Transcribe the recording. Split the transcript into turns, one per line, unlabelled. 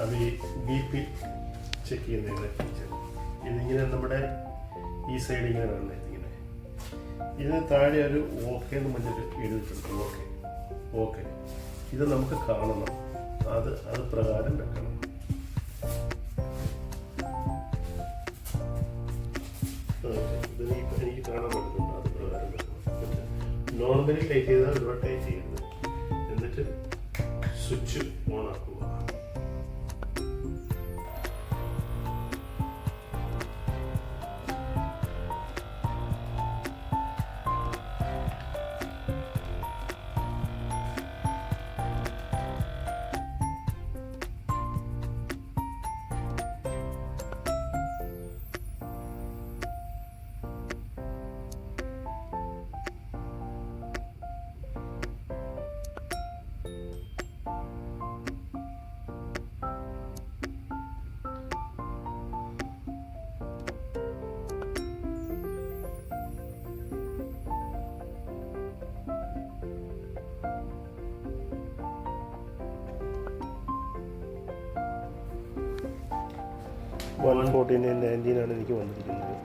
അത് ഈ BP check ചെയ്യുന്നതിൻ്റെ ഫീച്ചർ. ഇതിങ്ങനെ നമ്മുടെ ഈ സൈഡ് ഇങ്ങനെ വരണേ ഇങ്ങനെ. ഇതിന് താഴെ ഒരു ഓക്കെ എന്ന് പറഞ്ഞിട്ട് എഴുതിയിട്ടുണ്ട്. ഓക്കെ ഇത് നമുക്ക് കാണണം. അത് പ്രകാരം വെക്കണം. ഇതിന് എനിക്ക് കാണാൻ പറ്റുന്നുണ്ട്. അത് പ്രകാരം വെക്കണം. നോർമലി ടൈറ്റ് ചെയ്താൽ ഒരുപാട് ടൈറ്റ് ചെയ്യുന്നത്. എന്നിട്ട് സ്വിച്ച് ഓൺ ആക്കുക. $149.19 എനിക്ക് വന്നിരിക്കുന്നത്.